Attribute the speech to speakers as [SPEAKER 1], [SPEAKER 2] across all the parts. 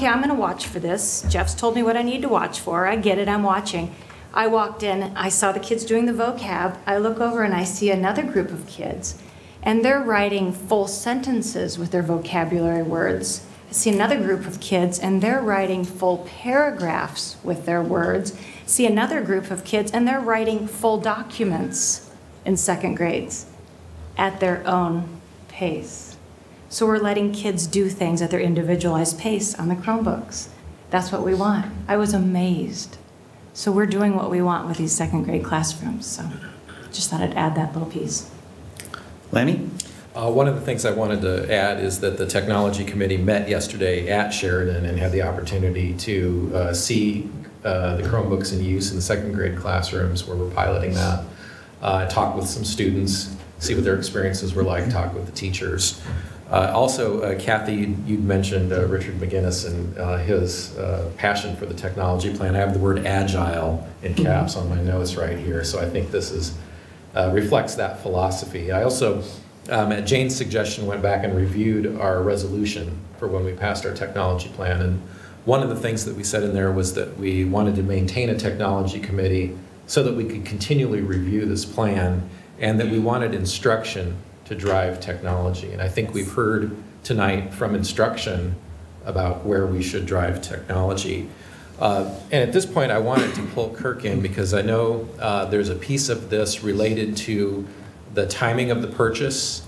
[SPEAKER 1] okay, I'm going to watch for this. Jeff's told me what I need to watch for. I get it, I'm watching. I walked in, I saw the kids doing the vocab. I look over and I see another group of kids, and they're writing full sentences with their vocabulary words. I see another group of kids, and they're writing full paragraphs with their words. See another group of kids, and they're writing full documents in second grades at their own pace. So we're letting kids do things at their individualized pace on the Chromebooks. That's what we want. I was amazed. So we're doing what we want with these second grade classrooms. So just thought I'd add that little piece.
[SPEAKER 2] Lanny?
[SPEAKER 3] One of the things I wanted to add is that the technology committee met yesterday at Sheridan and had the opportunity to see the Chromebooks in use in the second grade classrooms where we're piloting that. Talk with some students, see what their experiences were like, talk with the teachers. Also, Kathy, you'd mentioned Richard McGinnis and his passion for the technology plan. I have the word agile in caps on my notes right here, so I think this is reflects that philosophy. I also, at Jane's suggestion, went back and reviewed our resolution for when we passed our technology plan, and one of the things that we said in there was that we wanted to maintain a technology committee so that we could continually review this plan, and that we wanted instruction to drive technology. And I think we've heard tonight from instruction about where we should drive technology. And at this point, I wanted to pull Kirk in because I know there's a piece of this related to the timing of the purchase,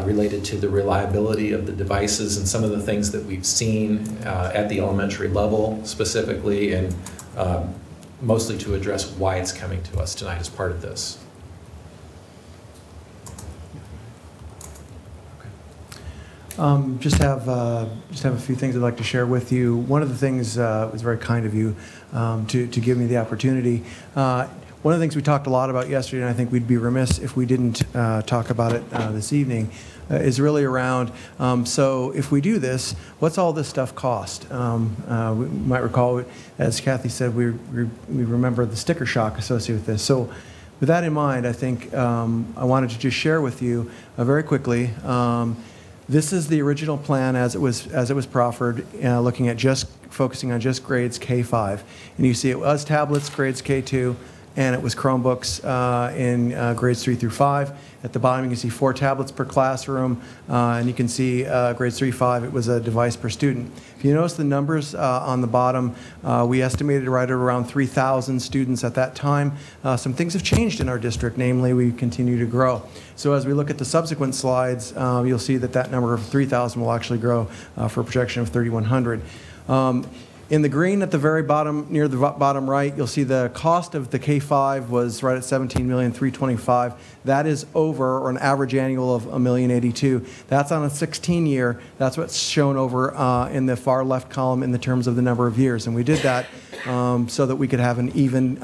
[SPEAKER 3] related to the reliability of the devices and some of the things that we've seen at the elementary level specifically, and mostly to address why it's coming to us tonight as part of this.
[SPEAKER 4] Just have a few things I'd like to share with you. One of the things was very kind of you to give me the opportunity. One of the things we talked a lot about yesterday, and I think we'd be remiss if we didn't talk about it this evening, is really around, so if we do this, what's all this stuff cost? We might recall, as Kathy said, we remember the sticker shock associated with this. So with that in mind, I think I wanted to just share with you very quickly. This is the original plan as it was proffered, looking at focusing on just grades K-5. And you see it was tablets, grades K-2, and it was Chromebooks in grades 3 through 5. At the bottom, you can see 4 tablets per classroom, and you can see grades 3-5, it was a device per student. If you notice the numbers on the bottom, we estimated right at around 3,000 students at that time. Some things have changed in our district, namely we continue to grow. So as we look at the subsequent slides, you'll see that that number of 3,000 will actually grow for a projection of 3,100. In the green at the very bottom, near the bottom right, you'll see the cost of the K-5 was right at $17,325,000. That is over, or an average annual of $1,082,000. That's on a 16-year. That's what's shown over in the far left column in the terms of the number of years. And we did that so that we could have an even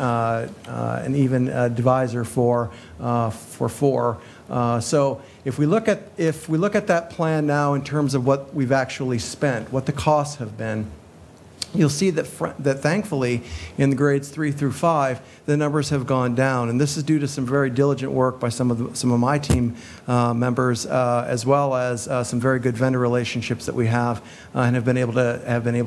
[SPEAKER 4] divisor for 4. So if we look at that plan now in terms of what we've actually spent, what the costs have been, you'll see that thankfully in the grades 3 through 5, the numbers have gone down, and this is due to some very diligent work by some of my team members, as well as some very good vendor relationships that we have and have been able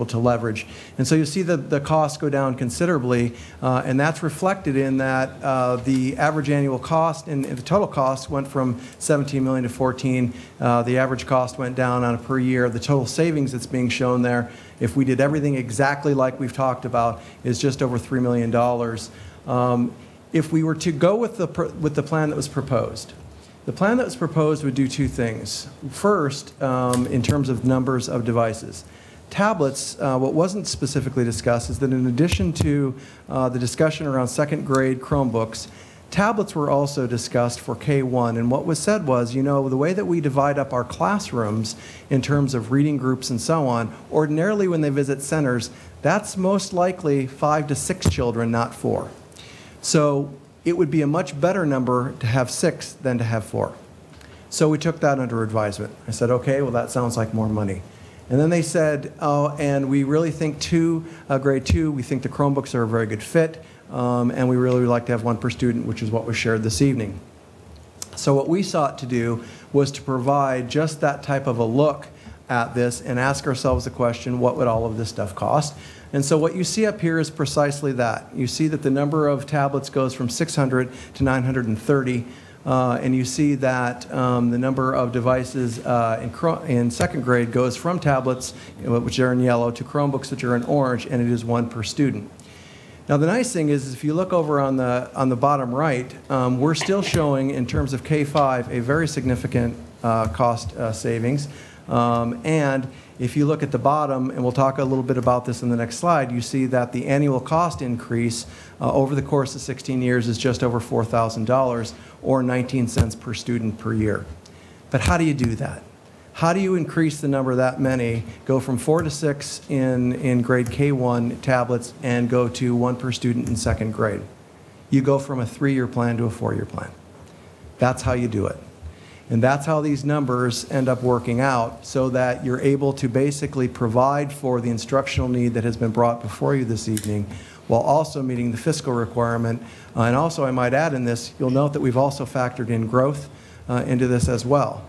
[SPEAKER 4] to leverage. And so you see the costs go down considerably, and that's reflected in that the average annual cost and the total cost went from $17 million to $14. The average cost went down on a per year. The total savings that's being shown there, if we did everything exactly like we've talked about, is just over $3 million. If we were to go with the plan that was proposed, the plan that was proposed would do 2 things. First, in terms of numbers of devices. Tablets, what wasn't specifically discussed is that in addition to the discussion around second grade Chromebooks, tablets were also discussed for K-1, and what was said was, you know, the way that we divide up our classrooms in terms of reading groups and so on, ordinarily when they visit centers, that's most likely 5 to 6 children, not 4. So it would be a much better number to have 6 than to have 4. So we took that under advisement. I said, okay, well that sounds like more money. And then they said, oh, and we really think grade 2, we think the Chromebooks are a very good fit. And we really would like to have 1 per student, which is what was shared this evening. So what we sought to do was to provide just that type of a look at this and ask ourselves the question, what would all of this stuff cost? And so what you see up here is precisely that. You see that the number of tablets goes from 600 to 930, and you see that the number of devices in second grade goes from tablets, which are in yellow, to Chromebooks, which are in orange, and it is 1 per student. Now the nice thing is, if you look over on the bottom right, we're still showing, in terms of K-5, a very significant cost savings. And if you look at the bottom, and we'll talk a little bit about this in the next slide, you see that the annual cost increase over the course of 16 years is just over $4,000, or 19 cents per student per year. But how do you do that? How do you increase the number that many, go from 4 to 6 in grade K1 tablets and go to 1 per student in second grade? You go from a 3-year plan to a 4-year plan. That's how you do it. And that's how these numbers end up working out, so that you're able to basically provide for the instructional need that has been brought before you this evening, while also meeting the fiscal requirement. And also, I might add in this, you'll note that we've also factored in growth into this as well.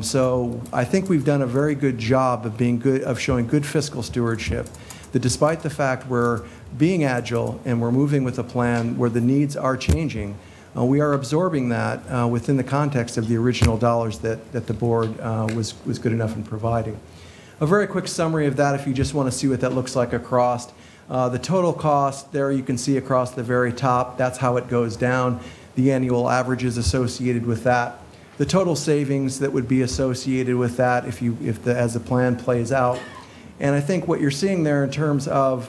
[SPEAKER 4] So I think we've done a very good job of showing good fiscal stewardship, that despite the fact we're being agile and we're moving with a plan where the needs are changing, we are absorbing that within the context of the original dollars that the board was good enough in providing. A very quick summary of that, if you just want to see what that looks like across. The total cost, there you can see across the very top, that's how it goes down. The annual averages associated with that. The total savings that would be associated with that as the plan plays out. And I think what you're seeing there in terms of,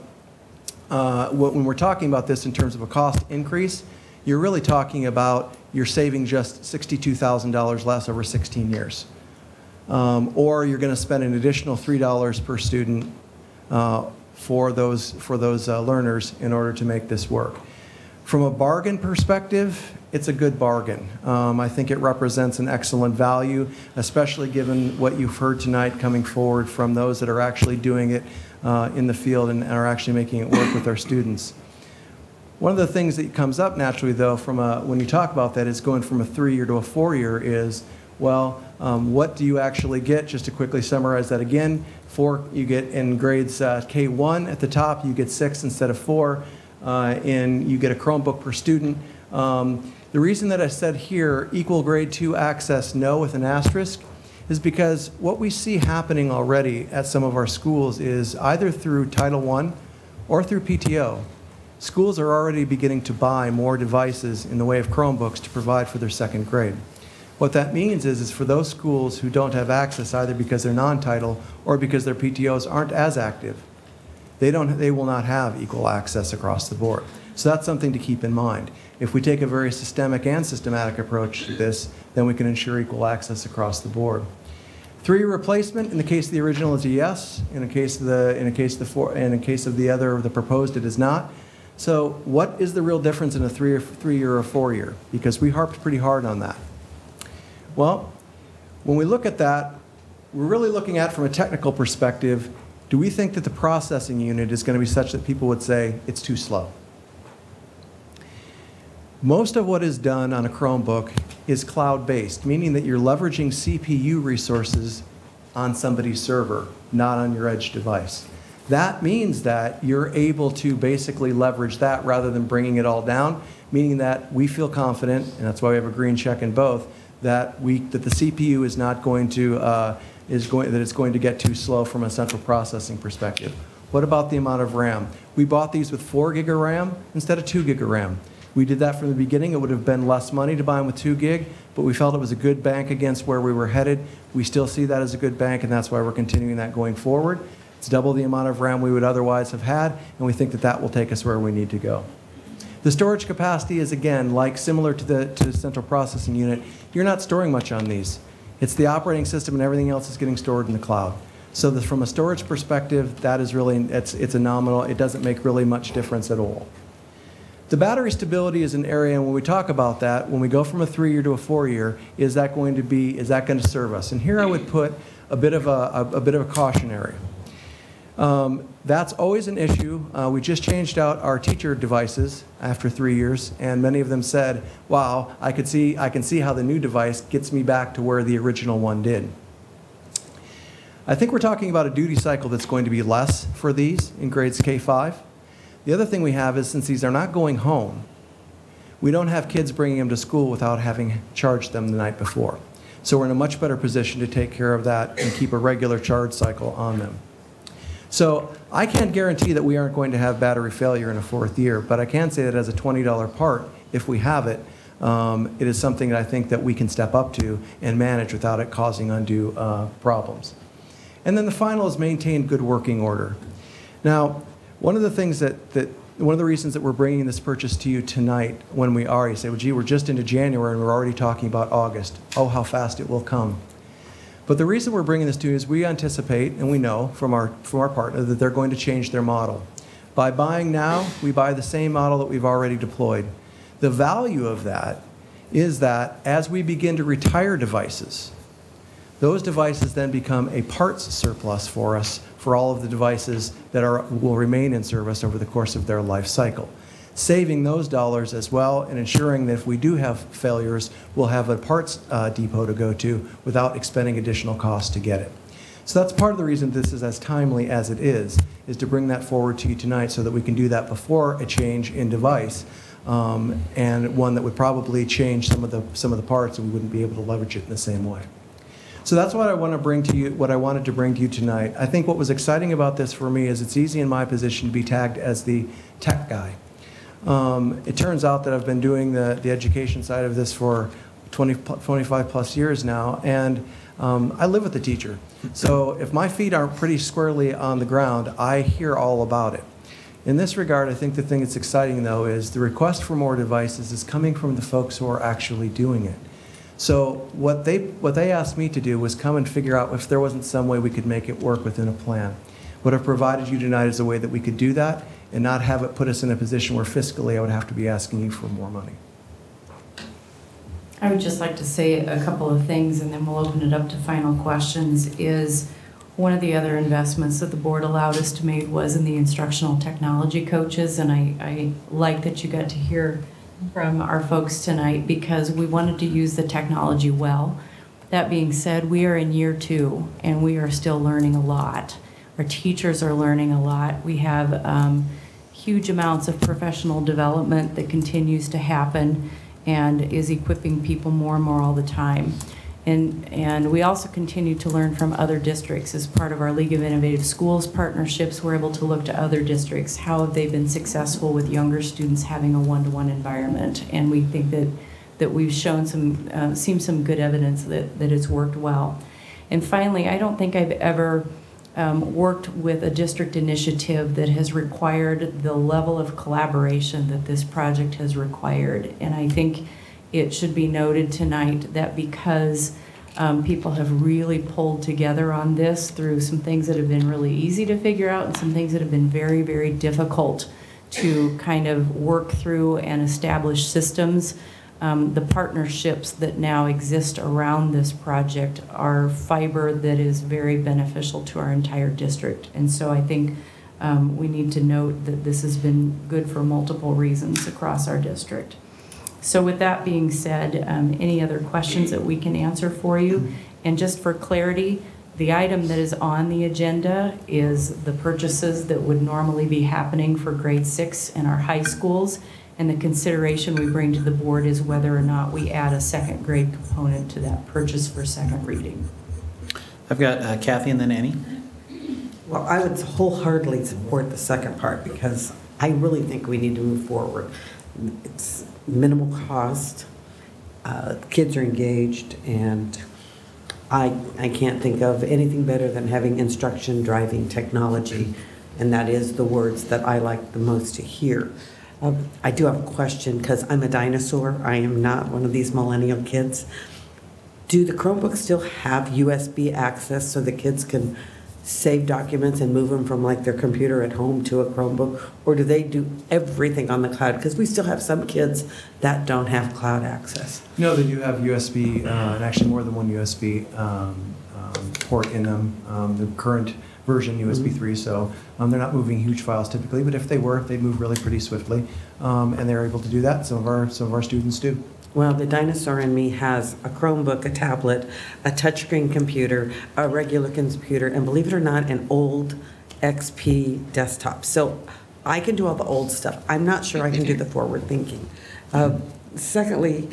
[SPEAKER 4] when we're talking about this in terms of a cost increase, you're really talking about you're saving just $62,000 less over 16 years. Or you're going to spend an additional $3 per student for those learners in order to make this work. From a bargain perspective, it's a good bargain. I think it represents an excellent value, especially given what you've heard tonight coming forward from those that are actually doing it in the field and are actually making it work with our students. One of the things that comes up naturally, though, when you talk about that, is going from a 3-year to a 4-year is, well, what do you actually get? Just to quickly summarize that again, you get in grades K1 at the top, you get 6 instead of 4, and you get a Chromebook per student. The reason that I said here, equal grade 2 access, no, with an asterisk, is because what we see happening already at some of our schools is either through Title I or through PTO. Schools are already beginning to buy more devices in the way of Chromebooks to provide for their second grade. What that means is for those schools who don't have access, either because they're non-title or because their PTOs aren't as active, they will not have equal access across the board. So that's something to keep in mind. If we take a very systemic and systematic approach to this, then we can ensure equal access across the board. 3-year replacement in the case of the original is a yes. In the case of the other, the proposed, it is not. So what is the real difference in a 3-year or 4-year? Because we harped pretty hard on that. Well, when we look at that, we're really looking at, from a technical perspective, do we think that the processing unit is going to be such that people would say it's too slow? Most of what is done on a Chromebook is cloud-based, meaning that you're leveraging CPU resources on somebody's server, not on your edge device. That means that you're able to basically leverage that rather than bringing it all down, meaning that we feel confident, and that's why we have a green check in both, that the CPU is not going to that it's going to get too slow from a central processing perspective. What about the amount of RAM? We bought these with 4 gig of RAM instead of 2 gig of RAM. We did that from the beginning. It would have been less money to buy them with 2 gig, but we felt it was a good bank against where we were headed. We still see that as a good bank, and that's why we're continuing that going forward. It's double the amount of RAM we would otherwise have had, and we think that that will take us where we need to go. The storage capacity is, again, similar to the central processing unit. You're not storing much on these. It's the operating system, and everything else is getting stored in the cloud. So from a storage perspective, that is really, it's a nominal. It doesn't make really much difference at all. The battery stability is an area, and when we talk about that, when we go from a 3-year to a 4-year, is that going to serve us? And here I would put a bit of a cautionary. That's always an issue. We just changed out our teacher devices after 3 years, and many of them said, wow, I can see how the new device gets me back to where the original one did. I think we're talking about a duty cycle that's going to be less for these in grades K-5. The other thing we have is, since these are not going home, we don't have kids bringing them to school without having charged them the night before. So we're in a much better position to take care of that and keep a regular charge cycle on them. So I can't guarantee that we aren't going to have battery failure in a 4th year, but I can say that as a $20 part, if we have it, it is something that I think that we can step up to and manage without it causing undue problems. And then the final is maintain good working order. Now, one of the things one of the reasons that we're bringing this purchase to you tonight, when we are, you say, well, gee, we're just into January and we're already talking about August. Oh, how fast it will come. But the reason we're bringing this to you is we anticipate, and we know from our partner, that they're going to change their model. By buying now, we buy the same model that we've already deployed. The value of that is that as we begin to retire devices, those devices then become a parts surplus for us for all of the devices that will remain in service over the course of their life cycle. Saving those dollars as well and ensuring that if we do have failures, we'll have a parts depot to go to without expending additional costs to get it. So that's part of the reason this is as timely as it is to bring that forward to you tonight so that we can do that before a change in device, and one that would probably change some of the parts and we wouldn't be able to leverage it in the same way. So that's what I want to bring to you, what I wanted to bring to you tonight. I think what was exciting about this for me is it's easy in my position to be tagged as the tech guy. It turns out that I've been doing the education side of this for 25 plus years now, and I live with the teacher. So if my feet aren't pretty squarely on the ground, I hear all about it. In this regard, I think the thing that's exciting, though, is the request for more devices is coming from the folks who are actually doing it. So what they asked me to do was come and figure out if there wasn't some way we could make it work within a plan. What I've provided you tonight is a way that we could do that and not have it put us in a position where fiscally I would have to be asking you for more money.
[SPEAKER 2] I would just like to say a couple of things, and then we'll open it up to final questions. Is one of the other investments that the board allowed us to make was in the instructional technology coaches, and I like that you got to hear from our folks tonight because we wanted to use the technology well. That being said, we are in year 2 and we are still learning a lot. Our teachers are learning a lot. We have huge amounts of professional development that continues to happen and is equipping people more and more all the time. And we also continue to learn from other districts. As part of our League of Innovative Schools partnerships, we're able to look to other districts. How have they been successful with younger students having a one-to-one environment? And we think that we've shown seen some good evidence that it's worked well. And finally, I don't think I've ever worked with a district initiative that has required the level of collaboration that this project has required. And I think it should be noted tonight that because people have really pulled together on this through some things that have been really easy to figure out and some things that have been very, very difficult to kind of work through and establish systems, the partnerships that now exist around this project are fiber that is very beneficial to our entire district. And so I think we need to note that this has been good for multiple reasons across our district. So with that being said, any other questions that we can answer for you? And just for clarity, the item that is on the agenda is the purchases that would normally be happening for grade 6 in our high schools. And the consideration we bring to the board is whether or not we add a 2nd grade component to that purchase for 2nd reading.
[SPEAKER 5] I've got Kathy and then Annie.
[SPEAKER 6] Well, I would wholeheartedly support the second part because I really think we need to move forward. It's minimal cost, kids are engaged, and I can't think of anything better than having instruction driving technology, and that is the words that I like the most to hear. I do have a question because I'm a dinosaur. I am not one of these millennial kids. Do the Chromebooks still have USB access so the kids can save documents and move them from like their computer at home to a Chromebook, or do they do everything on the cloud? Because we still have some kids that don't have cloud access.
[SPEAKER 4] No, they do have USB, and actually more than one USB port in them. The current version USB 3, so they're not moving huge files typically, but if they were, they'd move really pretty swiftly, and they're able to do that. Some of our students do.
[SPEAKER 6] Well, the dinosaur in me has a Chromebook, a tablet, a touchscreen computer, a regular computer, and believe it or not, an old XP desktop. So I can do all the old stuff. I'm not sure I can do the forward thinking. Secondly,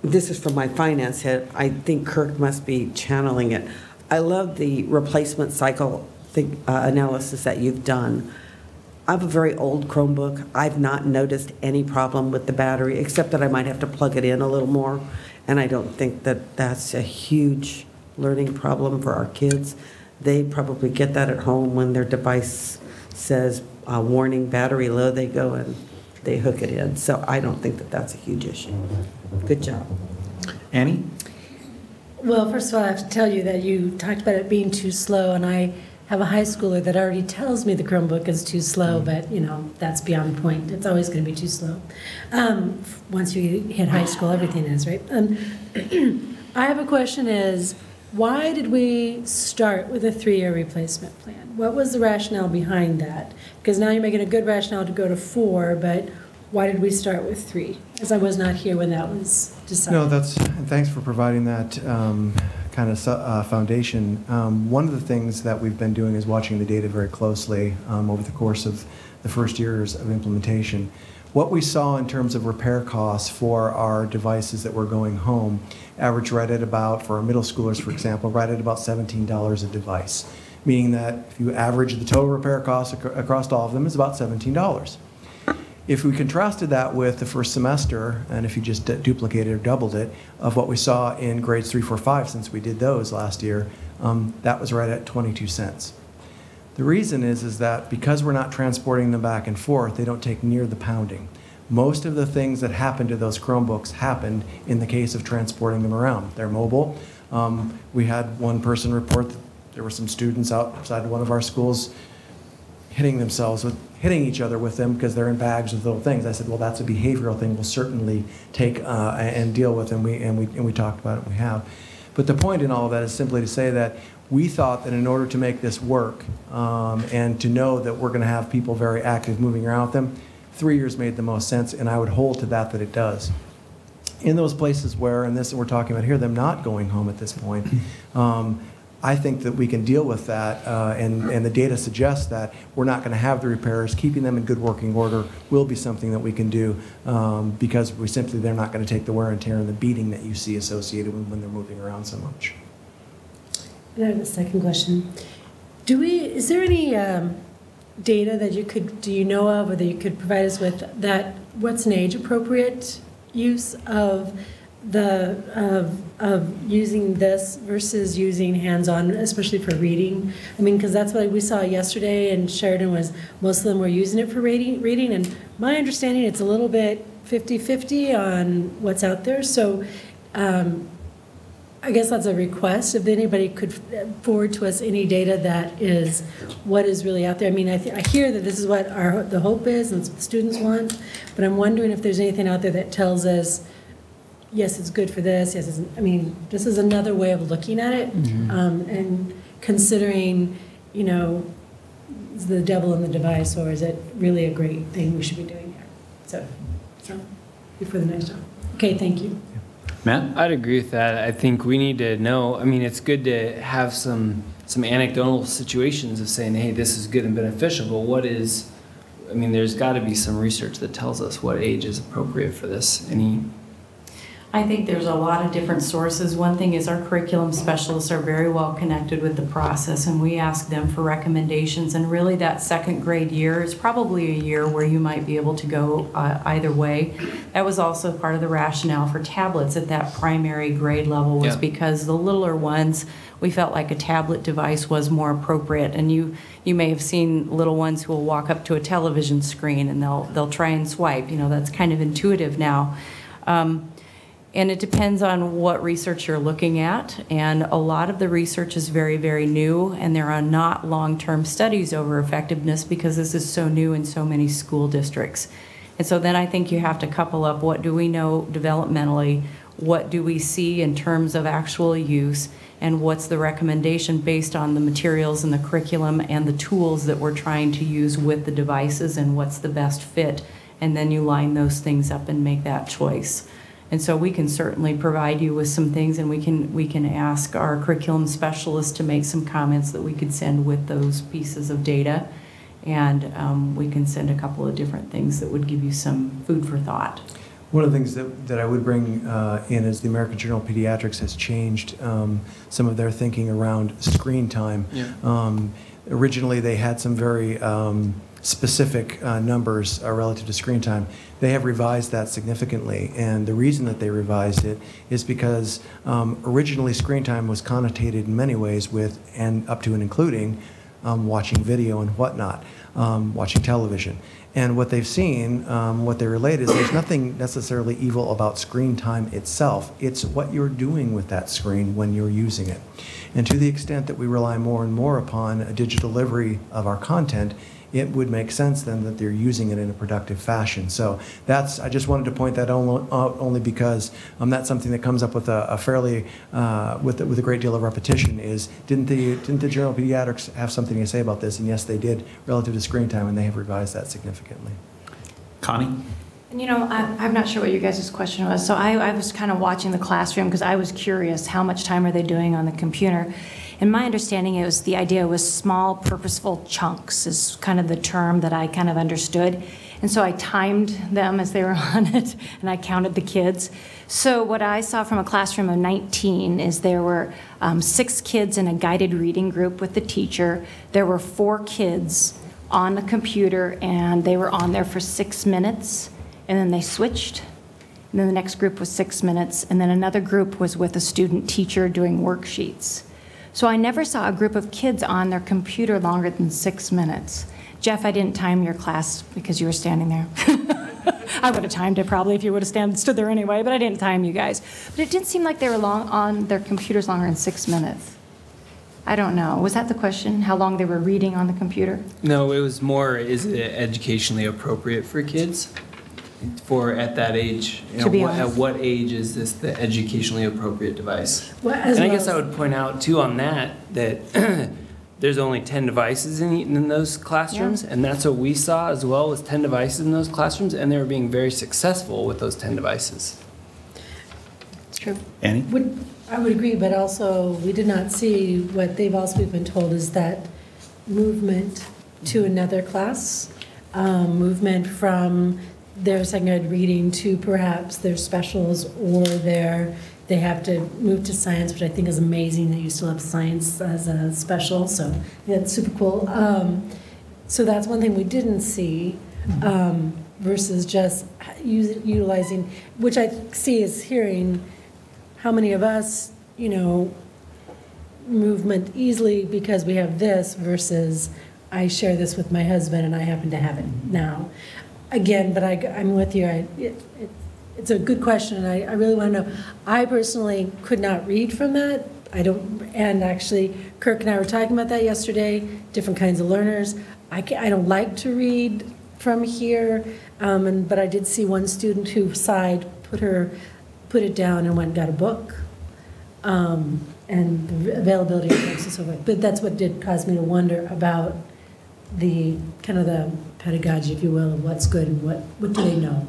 [SPEAKER 6] this is from my finance head. I think Kirk must be channeling it. I love the replacement cycle analysis that you've done. I have a very old Chromebook. I've not noticed any problem with the battery, except that I might have to plug it in a little more. And I don't think that that's a huge learning problem for our kids. They probably get that at home when their device says, warning, battery low, they go and they hook it in. So I don't think that that's a huge issue. Good job.
[SPEAKER 5] Annie?
[SPEAKER 7] Well, first of all, I have to tell you that you talked about it being too slow, and I have a high schooler that already tells me the Chromebook is too slow, but, you know, that's beyond the point. It's always going to be too slow. Once you hit high school, everything is, right? I have a question is, why did we start with a 3-year replacement plan? What was the rationale behind that? Because now you're making a good rationale to go to 4, but why did we start with 3? As I was not here when that was decided.
[SPEAKER 4] No, and thanks for providing that kind of foundation. One of the things that we've been doing is watching the data very closely over the course of the first years of implementation. What we saw in terms of repair costs for our devices that were going home average right at about, for our middle schoolers, for example, right at about $17 a device, meaning that if you average the total repair costs across all of them, it's about $17. If we contrasted that with the first semester, and if you just duplicated or doubled it, of what we saw in grades 3, 4, 5, since we did those last year, that was right at 22 cents. The reason is that because we're not transporting them back and forth, they don't take near the pounding. Most of the things that happened to those Chromebooks happened in the case of transporting them around. They're mobile. We had one person report that there were some students outside one of our schools hitting each other with them because they're in bags with little things. I said, well, that's a behavioral thing we'll certainly take and deal with, and we talked about it, and we have. But the point in all of that is simply to say that we thought that in order to make this work and to know that we're going to have people very active moving around with them, 3 years made the most sense, and I would hold to that it does. In those places where, and this we're talking about here, them not going home at this point, I think that we can deal with that, and the data suggests that we're not going to have the repairs. Keeping them in good working order will be something that we can do because they're not going to take the wear and tear and the beating that you see associated when they're moving around so much.
[SPEAKER 7] And I have a second question. Is there any data that do you know of, or that you could provide us with, that what's an age appropriate use of using this versus using hands-on, especially for reading? I mean, because that's what we saw yesterday, and Sheridan was, most of them were using it for reading, and my understanding, it's a little bit 50-50 on what's out there. So I guess that's a request. If anybody could forward to us any data that is what is really out there. I mean, I hear that this is what the hope is and it's what the students want, but I'm wondering if there's anything out there that tells us, yes, it's good for this. Yes, I mean, this is another way of looking at it, and considering, you know, is the devil in the device, or is it really a great thing we should be doing here? So for the next time. Okay, thank you.
[SPEAKER 5] Matt?
[SPEAKER 8] I'd agree with that. I think we need to know. I mean, it's good to have some anecdotal situations of saying, hey, this is good and beneficial, but there's got to be some research that tells us what age is appropriate for this.
[SPEAKER 2] I think there's a lot of different sources. One thing is our curriculum specialists are very well connected with the process, and we ask them for recommendations. And really that second grade year is probably a year where you might be able to go either way. That was also part of the rationale for tablets at that primary grade level, was because the littler ones, we felt like a tablet device was more appropriate. And you may have seen little ones who will walk up to a television screen and they'll try and swipe. You know, that's kind of intuitive now. And it depends on what research you're looking at. And a lot of the research is very, very new, and there are not long-term studies over effectiveness because this is so new in so many school districts. And so then I think you have to couple up what do we know developmentally, what do we see in terms of actual use, and what's the recommendation based on the materials and the curriculum and the tools that we're trying to use with the devices, and what's the best fit and then you line those things up and make that choice. And so we can certainly provide you with some things, and we can ask our curriculum specialist to make some comments that we could send with those pieces of data. And we can send a couple of different things that would give you some food for thought.
[SPEAKER 4] One of the things that I would bring in is the American Journal of Pediatrics has changed some of their thinking around screen time.
[SPEAKER 8] Yeah.
[SPEAKER 4] Originally, they had some very specific numbers relative to screen time. They have revised that significantly, and the reason that they revised it is because originally screen time was connotated in many ways with, and up to and including, watching video and whatnot, watching television. And what they've seen, what they relate is there's nothing necessarily evil about screen time itself. It's what you're doing with that screen when you're using it. And to the extent that we rely more and more upon a digital delivery of our content, it would make sense then that they're using it in a productive fashion. So I just wanted to point that out only because that's something that comes up with a fairly, with a great deal of repetition is, didn't the Journal of Pediatrics have something to say about this? And yes, they did, relative to screen time, and they have revised that significantly.
[SPEAKER 5] Connie?
[SPEAKER 1] And I'm not sure what your guys' question was. So I was kind of watching the classroom because I was curious, how much time are they doing on the computer? And my understanding the idea was small, purposeful chunks is kind of the term that I kind of understood. And so I timed them as they were on it, and I counted the kids. So what I saw from a classroom of 19 is there were 6 kids in a guided reading group with the teacher. There were 4 kids on the computer, and they were on there for 6 minutes, and then they switched. And then the next group was 6 minutes, and then another group was with a student teacher doing worksheets. So I never saw a group of kids on their computer longer than 6 minutes. Jeff, I didn't time your class because you were standing there. I would have timed it probably if you would have stood there anyway, but I didn't time you guys. But it didn't seem like they were on their computers longer than 6 minutes. I don't know. Was that the question? How long they were reading on the computer?
[SPEAKER 8] No, it was more, is it educationally appropriate for kids? For at that age,
[SPEAKER 1] To be honest.
[SPEAKER 8] at what age is this the educationally appropriate device?
[SPEAKER 7] Well,
[SPEAKER 8] And I guess I would point out too on that there's only 10 devices in those classrooms, and that's what we saw as well, was 10 devices in those classrooms, and they were being very successful with those 10 devices.
[SPEAKER 1] It's true.
[SPEAKER 5] Annie?
[SPEAKER 7] I would agree, but also we did not see what they've also been told is that movement to another class, movement from their second grade reading to perhaps their specials, or they have to move to science, which I think is amazing that you still have science as a special, so that's super cool. So that's one thing we didn't see, versus just utilizing, which I see is hearing how many of us, movement easily because we have this versus I share this with my husband and I happen to have it now. Again, but I'm with you. It's a good question, and I really want to know. I personally could not read from that. And actually, Kirk and I were talking about that yesterday, different kinds of learners. I don't like to read from here, but I did see one student who sighed, put it down and went and got a book, and the availability of books and so forth. But that's what did cause me to wonder about the kind of the pedagogy, if you will, of what's good and what do they know.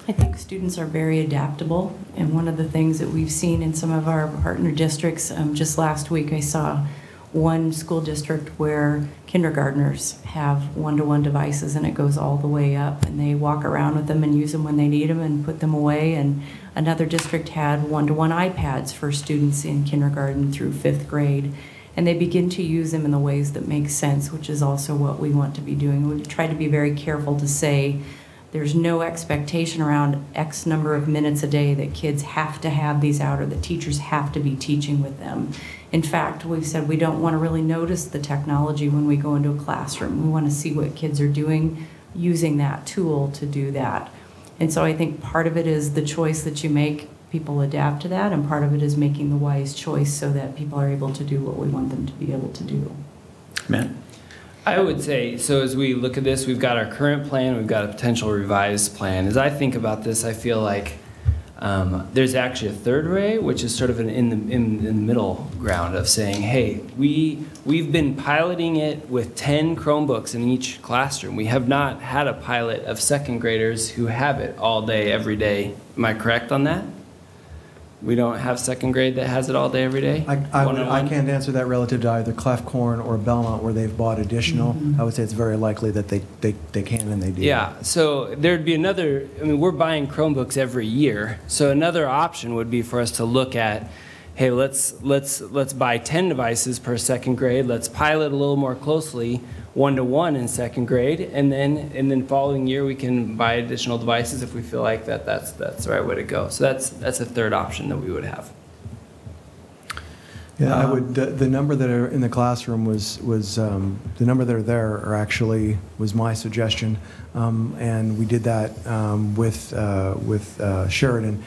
[SPEAKER 2] I think students are very adaptable, and one of the things that we've seen in some of our partner districts, just last week I saw one school district where kindergartners have one-to-one devices, and it goes all the way up, and they walk around with them and use them when they need them and put them away. And another district had one-to-one iPads for students in kindergarten through 5th grade, and they begin to use them in the ways that make sense, which is also what we want to be doing. We try to be very careful to say there's no expectation around X number of minutes a day that kids have to have these out or that teachers have to be teaching with them. In fact, we've said we don't want to really notice the technology when we go into a classroom. We want to see what kids are doing using that tool to do that. And so I think part of it is the choice that you make. People adapt to that, and part of it is making the wise choice so that people are able to do what we want them to be able to do.
[SPEAKER 5] Matt?
[SPEAKER 8] I would say, so as we look at this, we've got our current plan, we've got a potential revised plan. As I think about this, I feel like There's actually a third way, which is sort of in the middle ground of saying, hey, we've been piloting it with 10 Chromebooks in each classroom. We have not had a pilot of second graders who have it all day, every day. Am I correct on that? We don't have second grade that has it all day, every day?
[SPEAKER 4] I can't answer that relative to either Clefcorn or Belmont where they've bought additional. I would say it's very likely that they can and they do.
[SPEAKER 8] Yeah, so there'd be another, I mean, we're buying Chromebooks every year. So another option would be for us to look at, hey, let's buy 10 devices per second grade. Let's pilot a little more closely, 1-to-1 in second grade, and then following year we can buy additional devices if we feel like that's the right way to go. So that's a third option that we would have.
[SPEAKER 4] Yeah, I would. The number that are in the classroom was the number that are there are actually was my suggestion, and we did that with Sheridan.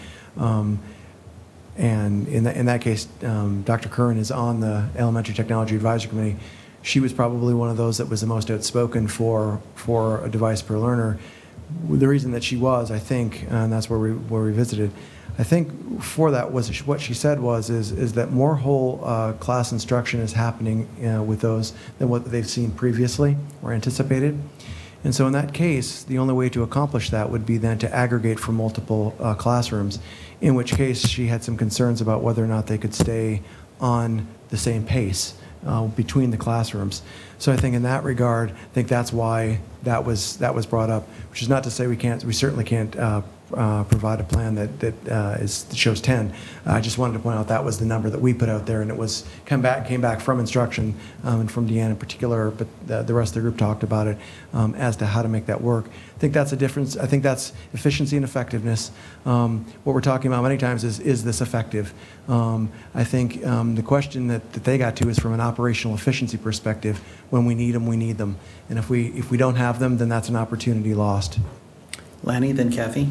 [SPEAKER 4] And in that case, Dr. Curran is on the Elementary Technology Advisory Committee. She was probably one of those that was the most outspoken for a device per learner. The reason that she was, I think, and that's where we visited, I think for that was what she said is that more whole class instruction is happening with those than what they've seen previously or anticipated. And so in that case, the only way to accomplish that would be then to aggregate for multiple classrooms, in which case she had some concerns about whether or not they could stay on the same pace between the classrooms. So I think in that regard, I think that's why that was brought up, which is not to say we certainly can't provide a plan that shows 10. I just wanted to point out that was the number that we put out there, and it was came back from instruction and from Deanne in particular, but the rest of the group talked about it as to how to make that work. I think that's a difference. I think that's efficiency and effectiveness. What we're talking about many times is this effective? I think the question that they got to is from an operational efficiency perspective. When we need them, we need them, and if we don't have them, then that's an opportunity lost.
[SPEAKER 5] Lanny, then Kathy.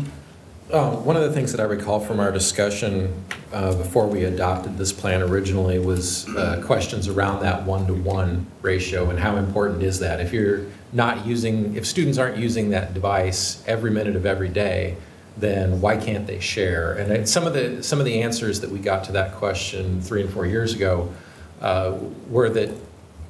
[SPEAKER 3] One of the things that I recall from our discussion before we adopted this plan originally was questions around that 1-to-1 ratio and how important is that? If students aren't using that device every minute of every day, then why can't they share? And some of the answers that we got to that question 3 and 4 years ago were that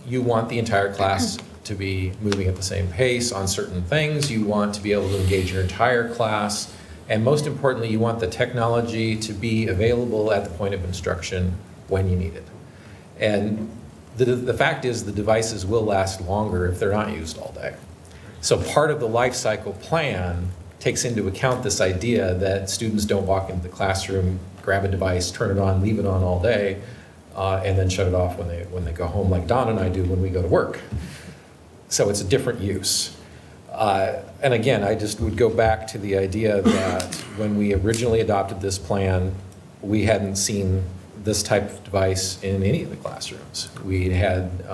[SPEAKER 3] you want the entire class to be moving at the same pace on certain things. You want to be able to engage your entire class. And most importantly, you want the technology to be available at the point of instruction when you need it. And the fact is the devices will last longer if they're not used all day. So part of the life cycle plan takes into account this idea that students don't walk into the classroom, grab a device, turn it on, leave it on all day, and then shut it off when they go home, like Don and I do when we go to work. So it's a different use. And again, I just would go back to the idea that when we originally adopted this plan, we hadn't seen this type of device in any of the classrooms. We had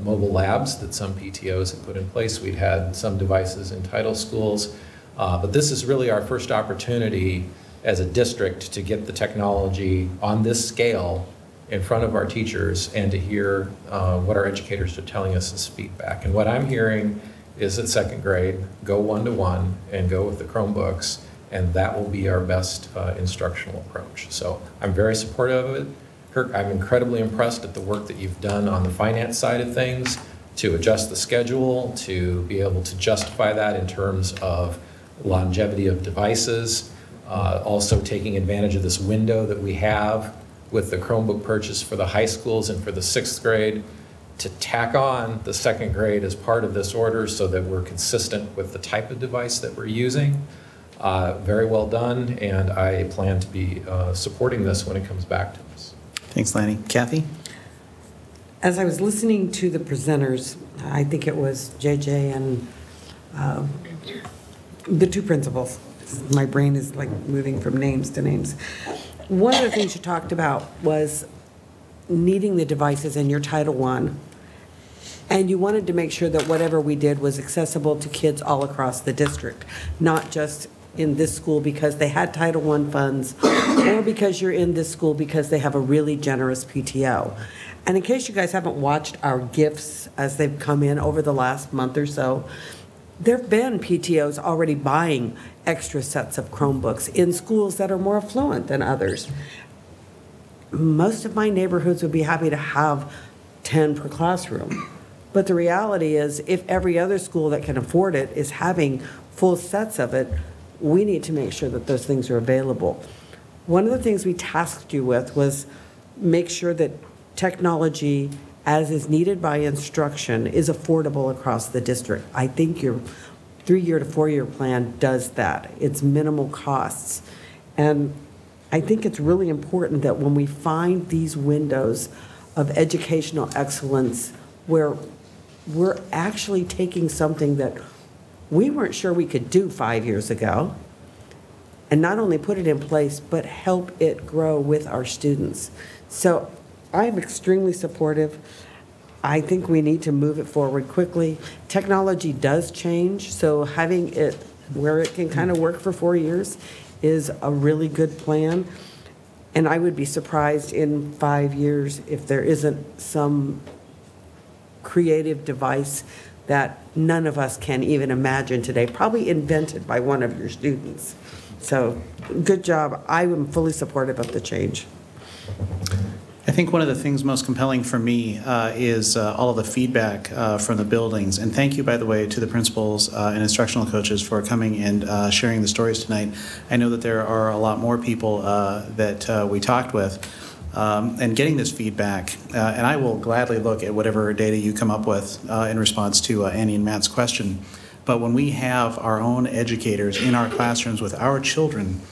[SPEAKER 3] mobile labs that some PTOs had put in place. We'd had some devices in title schools. But this is really our first opportunity as a district to get the technology on this scale in front of our teachers and to hear what our educators are telling us as feedback. And what I'm hearing is at second grade, go 1-to-1 and go with the Chromebooks, and that will be our best instructional approach. So I'm very supportive of it. Kirk, I'm incredibly impressed at the work that you've done on the finance side of things to adjust the schedule, to be able to justify that in terms of longevity of devices, also taking advantage of this window that we have with the Chromebook purchase for the high schools and for the 6th grade, to tack on the 2nd grade as part of this order so that we're consistent with the type of device that we're using. Very well done, and I plan to be supporting this when it comes back to us.
[SPEAKER 5] Thanks, Lanny. Kathy?
[SPEAKER 6] As I was listening to the presenters, I think it was JJ and the two principals. My brain is like moving from names to names. One of the things you talked about was needing the devices in your Title I, and you wanted to make sure that whatever we did was accessible to kids all across the district, not just in this school because they had Title I funds, or because you're in this school because they have a really generous PTO. And in case you guys haven't watched our gifts as they've come in over the last month or so, There have been PTOs already buying extra sets of Chromebooks in schools that are more affluent than others. Most of my neighborhoods would be happy to have 10 per classroom. But the reality is, if every other school that can afford it is having full sets of it, we need to make sure that those things are available. One of the things we tasked you with was make sure that technology, as is needed by instruction, is affordable across the district. I think your 3-year to 4-year plan does that. It's minimal costs. And I think it's really important that when we find these windows of educational excellence where we're actually taking something that we weren't sure we could do 5 years ago, and not only put it in place, but help it grow with our students. So I'm extremely supportive. I think we need to move it forward quickly. Technology does change, so having it where it can kind of work for 4 years is a really good plan. And I would be surprised in 5 years if there isn't some creative device that none of us can even imagine today, probably invented by one of your students. So good job. I am fully supportive of the change.
[SPEAKER 5] I think one of the things most compelling for me is all of the feedback from the buildings. And thank you, by the way, to the principals and instructional coaches for coming and sharing the stories tonight. I know that there are a lot more people that we talked with and getting this feedback. And I will gladly look at whatever data you come up with in response to Annie and Matt's question. But when we have our own educators in our classrooms with our children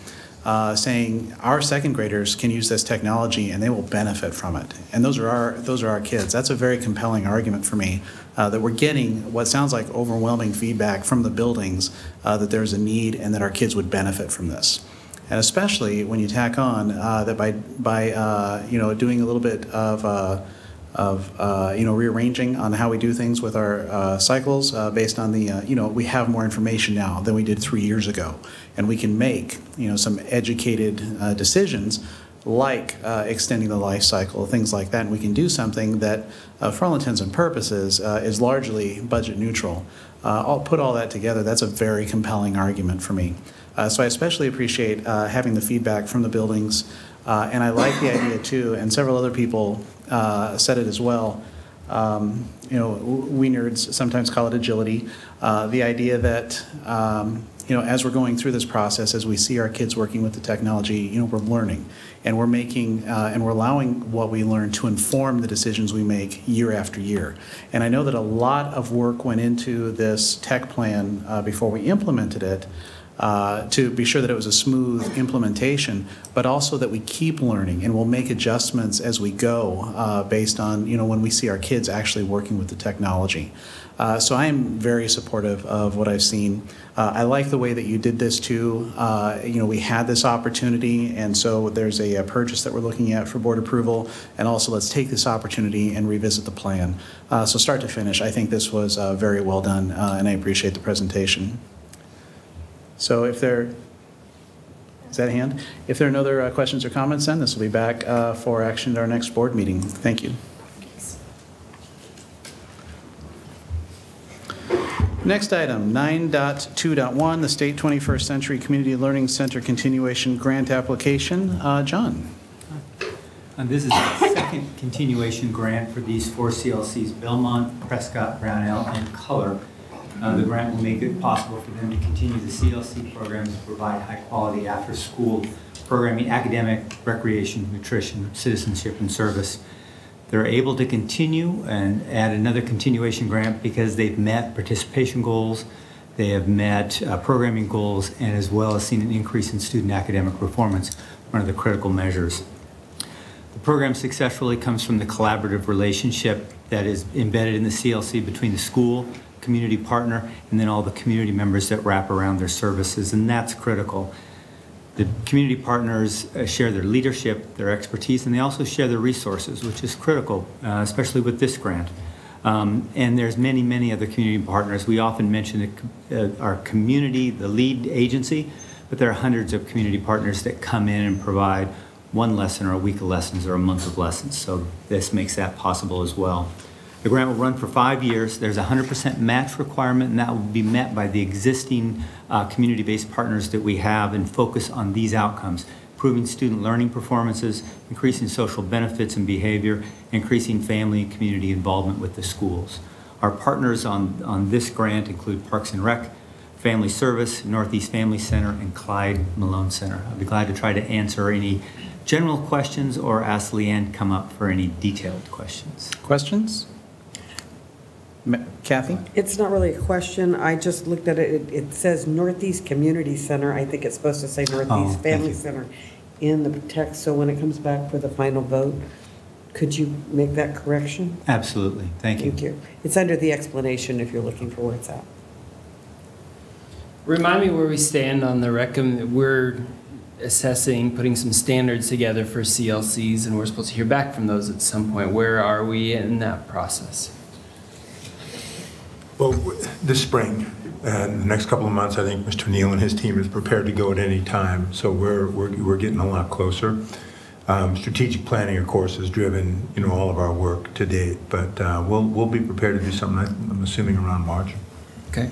[SPEAKER 5] saying our second graders can use this technology and they will benefit from it, and those are our kids, that's a very compelling argument for me that we're getting what sounds like overwhelming feedback from the buildings that there's a need and that our kids would benefit from this. And especially when you tack on that by doing a little bit of rearranging on how we do things with our cycles based on the we have more information now than we did 3 years ago, and we can make some educated decisions like extending the life cycle, things like that, and we can do something that for all intents and purposes is largely budget neutral. I'll put all that together. That's a very compelling argument for me. So I especially appreciate having the feedback from the buildings, and I like the idea too, and several other people said it as well. We nerds sometimes call it agility. The idea that as we're going through this process, as we see our kids working with the technology, we're learning, and we're making and we're allowing what we learn to inform the decisions we make year after year. And I know that a lot of work went into this tech plan before we implemented it, to be sure that it was a smooth implementation, but also that we keep learning and we'll make adjustments as we go based on when we see our kids actually working with the technology. So I am very supportive of what I've seen. I like the way that you did this too. We had this opportunity, and so there's a purchase that we're looking at for board approval, and also let's take this opportunity and revisit the plan. So start to finish, I think this was very well done, and I appreciate the presentation. So if there is that a hand? If there are no other questions or comments, then this will be back for action at our next board meeting. Thank you. Next item, 9.2.1, the State 21st Century Community Learning Center Continuation Grant Application. John.
[SPEAKER 9] This is the second continuation grant for these 4 CLCs, Belmont, Prescott, Brownell, and Color. The grant will make it possible for them to continue the CLC programs and provide high-quality after-school programming, academic, recreation, nutrition, citizenship, and service. They're able to continue and add another continuation grant because they've met participation goals, they have met programming goals, and as well as seen an increase in student academic performance, one of the critical measures. The program successfully comes from the collaborative relationship that is embedded in the CLC between the school, community partner, and then all the community members that wrap around their services, and that's critical. The community partners share their leadership, their expertise, and they also share their resources, which is critical, especially with this grant. And there's many, many other community partners. We often mention our community, the lead agency, but there are hundreds of community partners that come in and provide one lesson or a week of lessons or a month of lessons, so this makes that possible as well. The grant will run for 5 years. There's a 100% match requirement, and that will be met by the existing community-based partners that we have and focus on these outcomes: improving student learning performances, increasing social benefits and behavior, increasing family and community involvement with the schools. Our partners on this grant include Parks and Rec, Family Service, Northeast Family Center, and Clyde Malone Center. I'll be glad to try to answer any general questions or ask Leanne to come up for any detailed questions.
[SPEAKER 5] Questions? Kathy?
[SPEAKER 6] It's not really a question. I just looked at it. It says Northeast Community Center. I think it's supposed to say Northeast
[SPEAKER 9] thank
[SPEAKER 6] Family
[SPEAKER 9] you.
[SPEAKER 6] Center in the text. So when it comes back for the final vote, could you make that correction?
[SPEAKER 9] Absolutely. Thank you.
[SPEAKER 6] Thank you. It's under the explanation if you're looking for where it's at.
[SPEAKER 8] Remind me where we stand on the we're assessing, putting some standards together for CLCs, and we're supposed to hear back from those at some point. Where are we in that process?
[SPEAKER 10] Well, this spring, and the next couple of months, I think Mr. Neal and his team is prepared to go at any time. So we're getting a lot closer. Strategic planning, of course, has driven all of our work to date. But we'll be prepared to do something. I'm assuming around March.
[SPEAKER 8] Okay.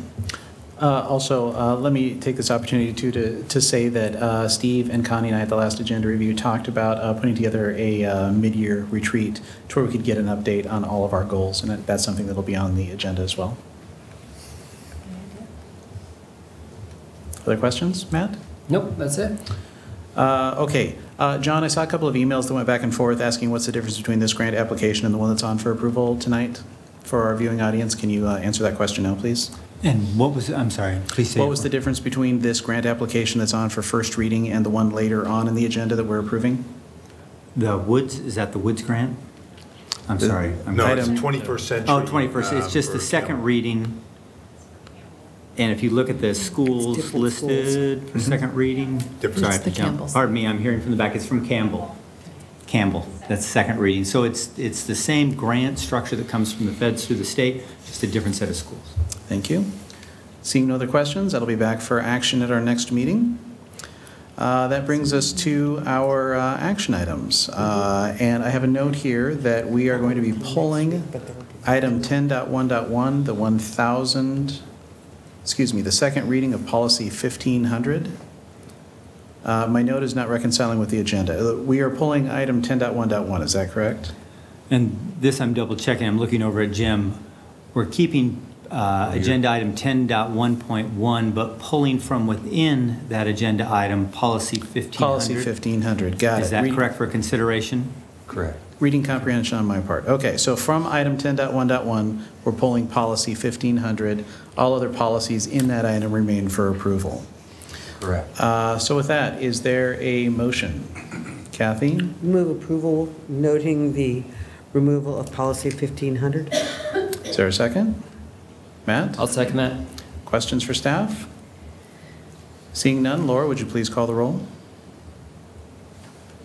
[SPEAKER 5] Also, let me take this opportunity to say that Steve and Connie and I at the last agenda review talked about putting together a mid-year retreat to where we could get an update on all of our goals, and that's something that'll be on the agenda as well. Other questions, Matt?
[SPEAKER 8] Nope, that's it.
[SPEAKER 5] Okay. John, I saw a couple of emails that went back and forth asking what's the difference between this grant application and the one that's on for approval tonight for our viewing audience. Can you answer that question now, please?
[SPEAKER 9] And what was, I'm sorry, please say.
[SPEAKER 5] What was the difference between this grant application that's on for first reading and the one later on in the agenda that we're approving?
[SPEAKER 9] The Woods, is that the Woods grant? I'm sorry.
[SPEAKER 10] No, it's
[SPEAKER 5] Item-
[SPEAKER 10] 21st century.
[SPEAKER 9] Oh, 21st, it's just the second reading. And if you look at the schools
[SPEAKER 6] different
[SPEAKER 9] listed for second reading.
[SPEAKER 10] Different.
[SPEAKER 9] Sorry, I
[SPEAKER 2] It's
[SPEAKER 9] have to
[SPEAKER 2] the
[SPEAKER 9] jump.
[SPEAKER 2] Campbells.
[SPEAKER 9] Pardon me, I'm hearing from the back, it's from Campbell. Campbell, that's second reading. So it's the same grant structure that comes from the feds through the state, just a different set of schools.
[SPEAKER 5] Thank you. Seeing no other questions, that'll be back for action at our next meeting. That brings us to our action items. And I have a note here that we are going to be pulling item 10.1.1, the 1,000, the second reading of policy 1500. My note is not reconciling with the agenda. We are pulling item 10.1.1, is that correct?
[SPEAKER 9] And this I'm double checking, I'm looking over at Jim. We're keeping agenda item 10.1.1, but pulling from within that agenda item, policy 1500.
[SPEAKER 5] Policy 1500, got it.
[SPEAKER 9] Is that
[SPEAKER 5] Reading-
[SPEAKER 9] correct for consideration?
[SPEAKER 3] Correct.
[SPEAKER 5] Reading comprehension on my part. Okay, so from item 10.1.1, we're pulling policy 1500. All other policies in that item remain for approval.
[SPEAKER 3] Correct.
[SPEAKER 5] So with that, is there a motion? Kathy?
[SPEAKER 6] Move approval, noting the removal of policy 1500.
[SPEAKER 5] Is there a second? Matt?
[SPEAKER 8] I'll second that.
[SPEAKER 5] Questions for staff? Seeing none, Laura, would you please call the roll?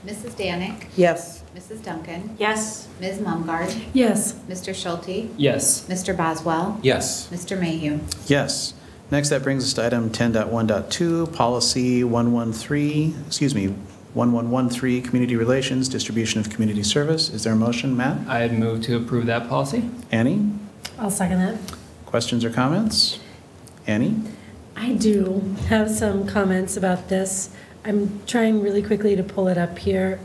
[SPEAKER 11] Mrs. Danick,
[SPEAKER 6] Yes.
[SPEAKER 11] Mrs. Duncan,
[SPEAKER 1] Yes.
[SPEAKER 11] Ms. Mumgarde,
[SPEAKER 7] Yes.
[SPEAKER 11] Mr. Schulte,
[SPEAKER 8] Yes.
[SPEAKER 11] Mr. Boswell,
[SPEAKER 3] Yes.
[SPEAKER 11] Mr. Mayhew.
[SPEAKER 5] Yes. Next, that brings us to item 10.1.2, policy 1113, community relations, distribution of community service. Is there a motion, Matt?
[SPEAKER 8] I'd move to approve that policy.
[SPEAKER 5] Annie?
[SPEAKER 7] I'll second that.
[SPEAKER 5] Questions or comments? Annie?
[SPEAKER 7] I do have some comments about this. I'm trying really quickly to pull it up here.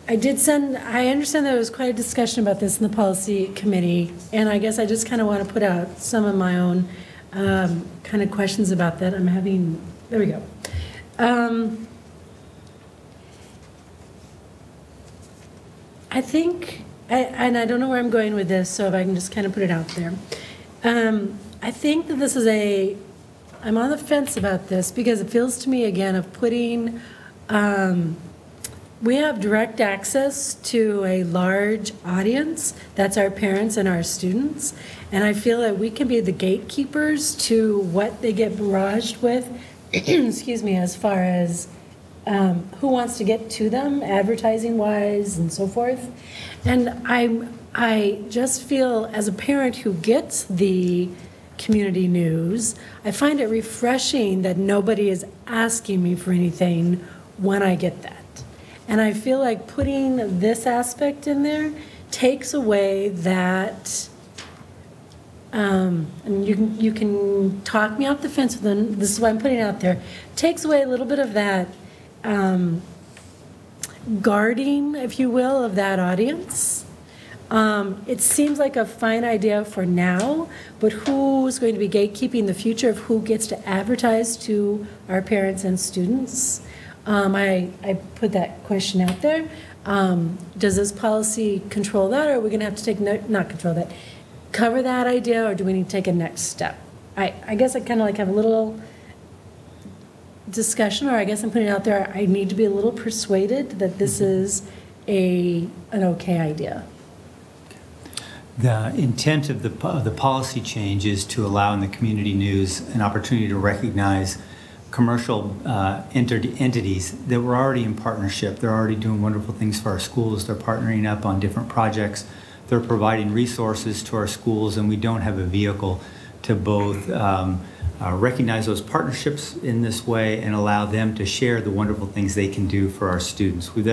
[SPEAKER 7] I understand there was quite a discussion about this in the policy committee, and I guess I just kind of want to put out some of my own kind of questions about that. There we go. I think, and I don't know where I'm going with this, so if I can just kind of put it out there. I think that this is I'm on the fence about this because it feels to me, again, of putting, we have direct access to a large audience. That's our parents and our students. And I feel that we can be the gatekeepers to what they get barraged with, excuse me, as far as who wants to get to them, advertising-wise and so forth. And I just feel, as a parent who gets the community news, I find it refreshing that nobody is asking me for anything when I get that. And I feel like putting this aspect in there takes away that, and you can talk me off the fence with them, this is why I'm putting it out there, takes away a little bit of that guarding, if you will, of that audience. It seems like a fine idea for now, but who's going to be gatekeeping the future of who gets to advertise to our parents and students? I put that question out there. Does this policy control that, or are we going to have to take, not control that, cover that idea, or do we need to take a next step? I guess I kind of like have a little discussion, or I guess I'm putting it out there, I need to be a little persuaded that this is an okay idea.
[SPEAKER 9] The intent of the policy change is to allow in the community news an opportunity to recognize commercial entities that were already in partnership. They're already doing wonderful things for our schools. They're partnering up on different projects. They're providing resources to our schools, and we don't have a vehicle to both recognize those partnerships in this way and allow them to share the wonderful things they can do for our students. We've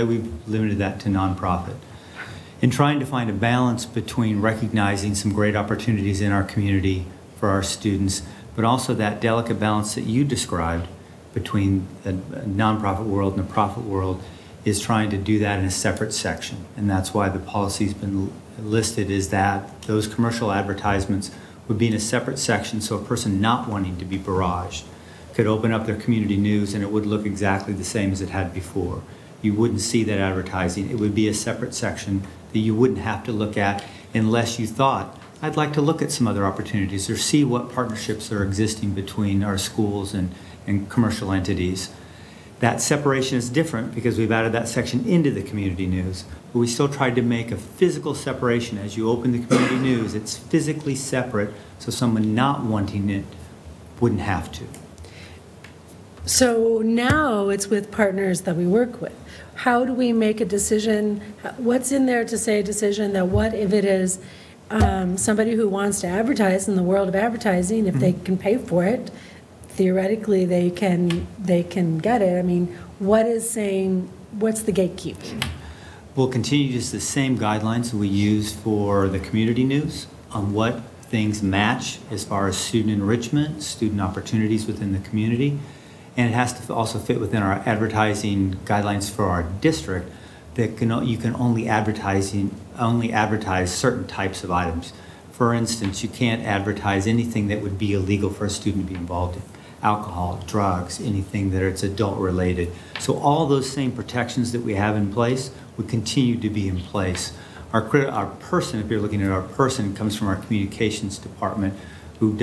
[SPEAKER 9] limited that to nonprofit. In trying to find a balance between recognizing some great opportunities in our community for our students, but also that delicate balance that you described between the nonprofit world and the profit world, is trying to do that in a separate section. And that's why the policy's been listed, is that those commercial advertisements would be in a separate section, so a person not wanting to be barraged could open up their community news and it would look exactly the same as it had before. You wouldn't see that advertising. It would be a separate section that you wouldn't have to look at unless you thought, I'd like to look at some other opportunities or see what partnerships are existing between our schools and commercial entities. That separation is different because we've added that section into the community news, but we still tried to make a physical separation. As you open the community news, it's physically separate, so someone not wanting it wouldn't have to.
[SPEAKER 7] So now it's with partners that we work with. How do we make a decision? What's in there to say a decision that what if it is somebody who wants to advertise in the world of advertising, if they can pay for it, theoretically they can get it. I mean, what's the gatekeeping?
[SPEAKER 9] We'll continue just the same guidelines we use for the community news on what things match as far as student enrichment, student opportunities within the community. And it has to also fit within our advertising guidelines for our district that you can only advertise certain types of items. For instance, you can't advertise anything that would be illegal for a student to be involved in. Alcohol, drugs, anything that it's adult related. So all those same protections that we have in place would continue to be in place. Our person, if you're looking at our person, comes from our communications department, who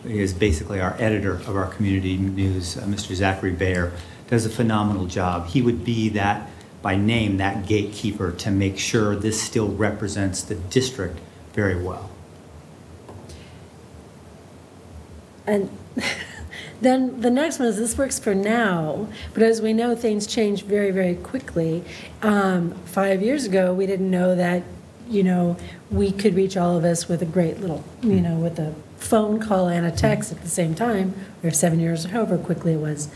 [SPEAKER 9] is basically our editor of our community news, Mr. Zachary Bayer, does a phenomenal job. He would be that, by name, that gatekeeper to make sure this still represents the district very well.
[SPEAKER 7] And then the next one is, this works for now, but as we know, things change very, very quickly. 5 years ago, we didn't know that, we could reach all of us with a great little, with a phone call and a text at the same time, or 7 years, however quickly it was.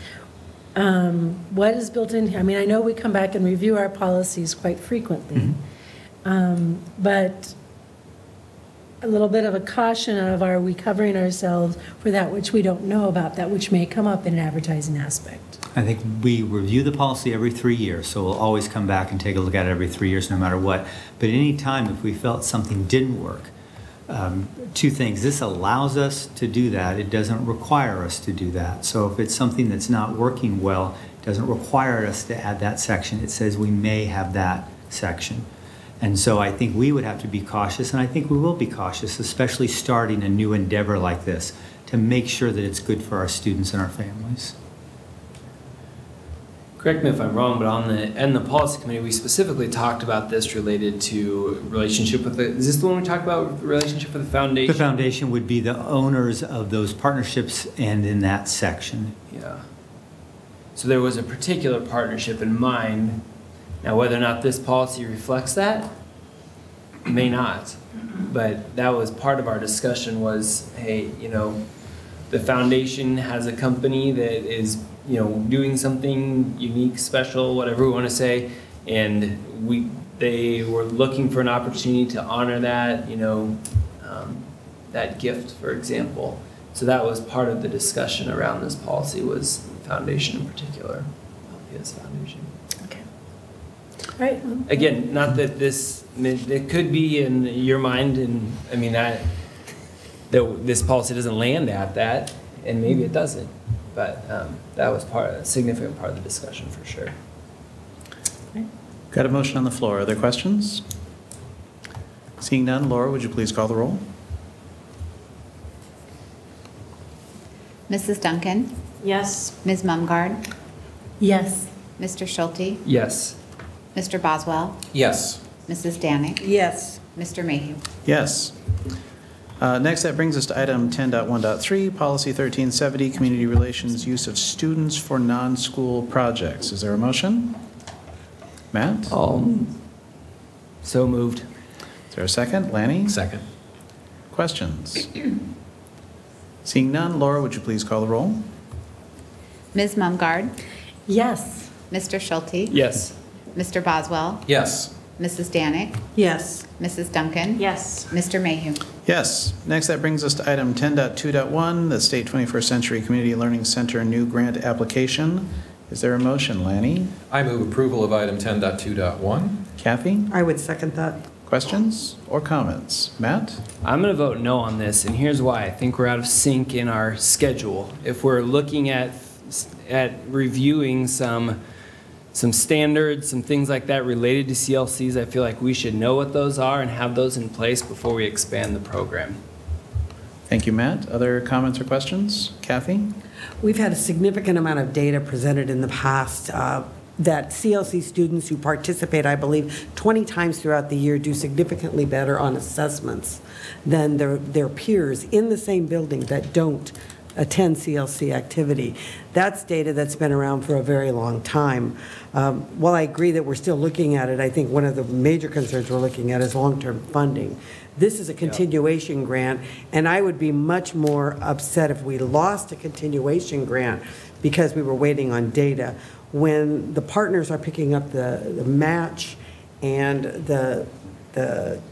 [SPEAKER 7] What is built in here? I mean, I know we come back and review our policies quite frequently, but a little bit of a caution of, are we covering ourselves for that which we don't know about, that which may come up in an advertising aspect?
[SPEAKER 9] I think we review the policy every 3 years, so we'll always come back and take a look at it every 3 years no matter what. But any time if we felt something didn't work, two things. This allows us to do that. It doesn't require us to do that. So if it's something that's not working well, it doesn't require us to add that section. It says we may have that section. And so I think we would have to be cautious, and I think we will be cautious, especially starting a new endeavor like this, to make sure that it's good for our students and our families.
[SPEAKER 8] Correct me if I'm wrong, but in the policy committee, we specifically talked about this related to relationship with is this the one we talked about, relationship with the foundation?
[SPEAKER 9] The foundation would be the owners of those partnerships and in that section.
[SPEAKER 8] Yeah. So there was a particular partnership in mind. Now, whether or not this policy reflects that, may not. But that was part of our discussion was, hey, the foundation has a company that is doing something unique, special, whatever we want to say, and they were looking for an opportunity to honor that, that gift, for example. So that was part of the discussion around this policy, was the foundation in particular, LPS Foundation.
[SPEAKER 7] Okay. All right.
[SPEAKER 8] Again, not that it could be in your mind, and I mean that this policy doesn't land at that, and maybe it doesn't, but that was a significant part of the discussion for sure.
[SPEAKER 5] Got a motion on the floor. Are there questions? Seeing none, Laura, would you please call the roll?
[SPEAKER 11] Mrs. Duncan,
[SPEAKER 1] Yes.
[SPEAKER 11] Ms. Mumgarde,
[SPEAKER 7] Yes.
[SPEAKER 11] Mr. Schulte,
[SPEAKER 8] Yes.
[SPEAKER 11] Mr. Boswell,
[SPEAKER 3] Yes.
[SPEAKER 11] Mrs. Danick,
[SPEAKER 6] Yes.
[SPEAKER 11] Mr. Mayhew.
[SPEAKER 5] Yes. Next, that brings us to item 10.1.3, Policy 1370, Community Relations Use of Students for Non-School Projects. Is there a motion? Matt?
[SPEAKER 8] So moved.
[SPEAKER 5] Is there a second? Lanny?
[SPEAKER 3] Second.
[SPEAKER 5] Questions? Seeing none, Laura, would you please call the roll?
[SPEAKER 11] Ms. Mumgarde,
[SPEAKER 7] Yes.
[SPEAKER 11] Mr. Schulte,
[SPEAKER 8] Yes.
[SPEAKER 11] Mr. Boswell,
[SPEAKER 3] Yes.
[SPEAKER 11] Mrs. Danick,
[SPEAKER 6] Yes.
[SPEAKER 11] Mrs. Duncan,
[SPEAKER 1] Yes.
[SPEAKER 11] Mr. Mayhew.
[SPEAKER 5] Yes. Next, that brings us to item 10.2.1, the State 21st Century Community Learning Center new grant application. Is there a motion, Lanny?
[SPEAKER 3] I move approval of item 10.2.1.
[SPEAKER 5] Kathy?
[SPEAKER 6] I would second that.
[SPEAKER 5] Questions or comments? Matt?
[SPEAKER 8] I'm going to vote no on this, and here's why. I think we're out of sync in our schedule. If we're looking at reviewing some standards, some things like that related to CLCs, I feel like we should know what those are and have those in place before we expand the program.
[SPEAKER 5] Thank you, Matt. Other comments or questions? Kathy?
[SPEAKER 6] We've had a significant amount of data presented in the past that CLC students who participate, I believe, 20 times throughout the year do significantly better on assessments than their peers in the same building that don't attend CLC activity. That's data that's been around for a very long time. While I agree that we're still looking at it, I think one of the major concerns we're looking at is long-term funding. This is a continuation grant, and I would be much more upset if we lost a continuation grant because we were waiting on data. When the partners are picking up the match and the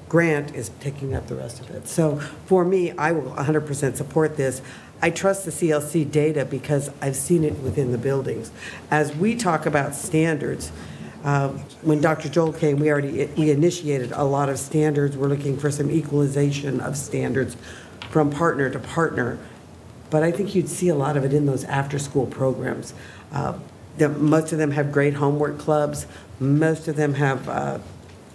[SPEAKER 6] grant is taking up the rest of it. So for me, I will 100% support this. I trust the CLC data because I've seen it within the buildings. As we talk about standards, when Dr. Joel came, we initiated a lot of standards. We're looking for some equalization of standards from partner to partner. But I think you'd see a lot of it in those after-school programs. Most of them have great homework clubs. Most of them have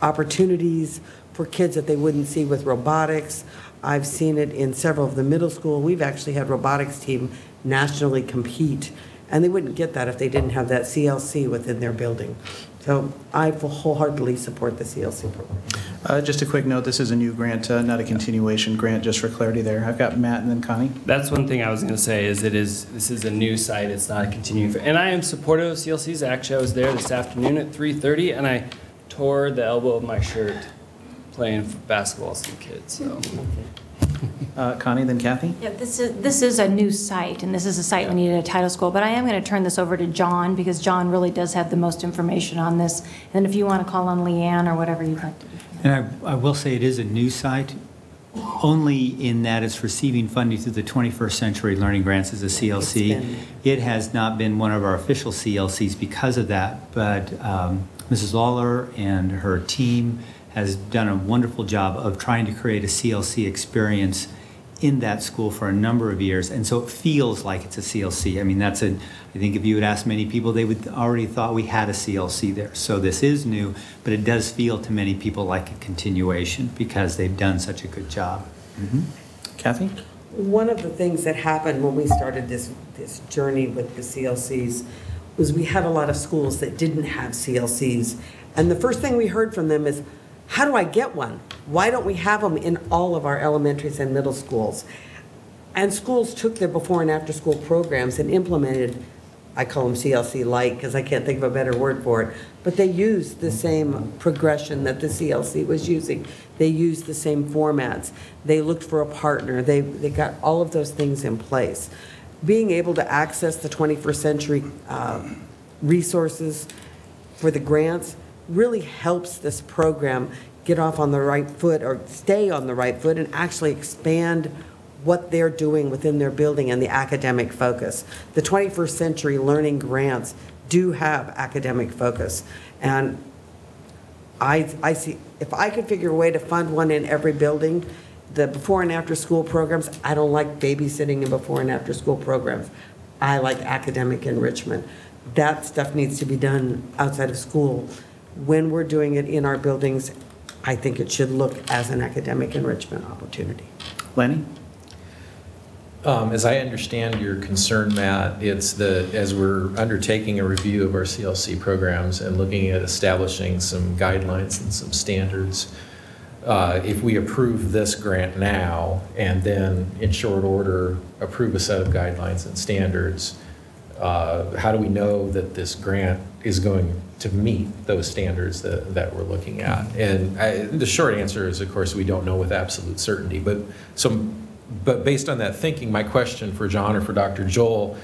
[SPEAKER 6] opportunities for kids that they wouldn't see with robotics. I've seen it in several of the middle school. We've actually had robotics team nationally compete, and they wouldn't get that if they didn't have that CLC within their building. So I wholeheartedly support the CLC program.
[SPEAKER 5] Just a quick note, this is a new grant, not a continuation grant, just for clarity there. I've got Matt and then Connie.
[SPEAKER 8] That's one thing I was going to say is this is a new site. It's not a continuing. And I am supportive of CLCs. Actually, I was there this afternoon at 3:30, and I tore the elbow of my shirt playing basketball with some kids. So.
[SPEAKER 5] Connie, then Kathy.
[SPEAKER 1] Yeah, this is a new site, and this is a site we needed a title school, but I am going to turn this over to John, because John really does have the most information on this. And if you want to call on Leanne or whatever you'd like to do.
[SPEAKER 9] And I will say it is a new site, only in that it's receiving funding through the 21st Century Learning Grants as a CLC. It has not been one of our official CLCs because of that, but Mrs. Lawler and her team has done a wonderful job of trying to create a CLC experience in that school for a number of years, and so it feels like it's a CLC. I mean, I think if you would ask many people, they would already thought we had a CLC there. So this is new, but it does feel to many people like a continuation because they've done such a good job.
[SPEAKER 5] Mm-hmm. Kathy?
[SPEAKER 6] One of the things that happened when we started this journey with the CLCs was we had a lot of schools that didn't have CLCs, and the first thing we heard from them is, how do I get one? Why don't we have them in all of our elementaries and middle schools? And schools took their before and after school programs and implemented, I call them CLC light because I can't think of a better word for it, but they used the same progression that the CLC was using. They used the same formats. They looked for a partner. They got all of those things in place. being able to access the 21st century resources for the grants really helps this program get off on the right foot or stay on the right foot and actually expand what they're doing within their building and the academic focus. The 21st century learning grants do have academic focus. And I see, if I could figure a way to fund one in every building, the before and after school programs, I don't like babysitting in before and after school programs. I like academic enrichment. That stuff needs to be done outside of school. When we're doing it in our buildings, I think it should look as an academic enrichment opportunity.
[SPEAKER 5] Lenny?
[SPEAKER 3] As I understand your concern, Matt, it's as we're undertaking a review of our CLC programs and looking at establishing some guidelines and some standards, if we approve this grant now and then in short order approve a set of guidelines and standards, how do we know that this grant is going to meet those standards that we're looking at? And the short answer is, of course, we don't know with absolute certainty. But based on that thinking, my question for John or for Dr. Joel,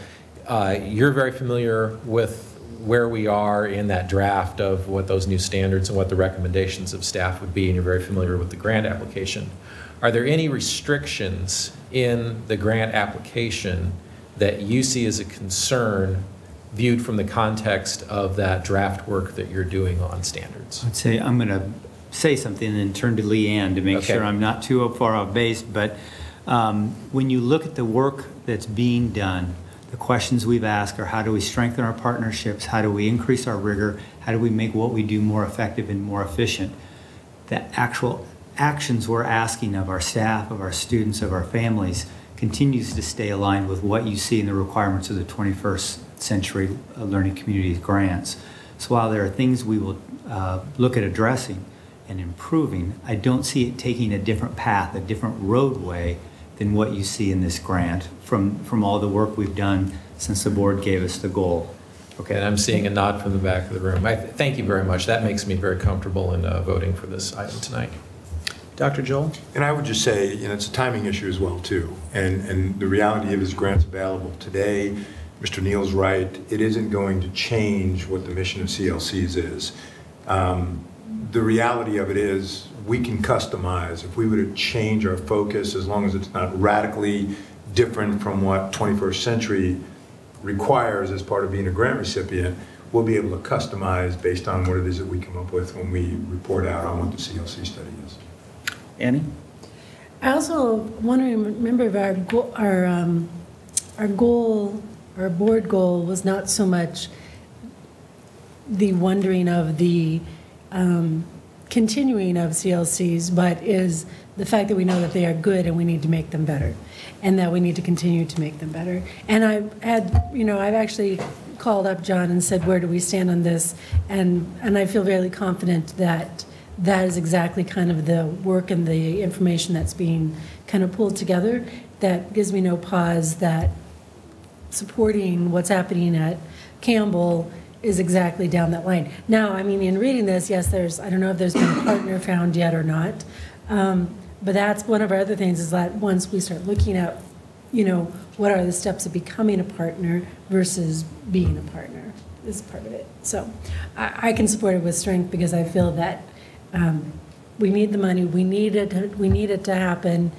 [SPEAKER 3] you're very familiar with where we are in that draft of what those new standards and what the recommendations of staff would be, and you're very familiar with the grant application. Are there any restrictions in the grant application that you see as a concern viewed from the context of that draft work that you're doing on standards?
[SPEAKER 9] I'd say I'm going to say something and then turn to Leanne to make sure I'm not too far off base. But when you look at the work that's being done, the questions we've asked are how do we strengthen our partnerships, how do we increase our rigor, how do we make what we do more effective and more efficient. The actual actions we're asking of our staff, of our students, of our families continues to stay aligned with what you see in the requirements of the 21st Century Learning Communities grants. So while there are things we will look at addressing and improving, I don't see it taking a different path, a different roadway than what you see in this grant from all the work we've done since the board gave us the goal.
[SPEAKER 3] Okay, and I'm seeing a nod from the back of the room. Thank you very much. That makes me very comfortable in voting for this item tonight.
[SPEAKER 5] Dr. Joel?
[SPEAKER 10] And I would just say, it's a timing issue as well, too. And the reality of his grants available today, Mr. Neal's right, it isn't going to change what the mission of CLCs is. The reality of it is we can customize. If we were to change our focus, as long as it's not radically different from what 21st Century requires as part of being a grant recipient, we'll be able to customize based on what it is that we come up with when we report out on what the CLC study is.
[SPEAKER 5] Annie?
[SPEAKER 7] I also want to remember if our board goal was not so much the wondering of the continuing of CLCs, but is the fact that we know that they are good and we need to make them better, and that we need to continue to make them better. And I've actually called up John and said, where do we stand on this? And I feel really confident that that is exactly kind of the work and the information that's being kind of pulled together. That gives me no pause that supporting what's happening at Campbell is exactly down that line. Now, I mean, in reading this, yes, I don't know if there's been a partner found yet or not, but that's one of our other things is that once we start looking at, what are the steps of becoming a partner versus being a partner is part of it. So I can support it with strength because I feel that we need the money, we need it to happen.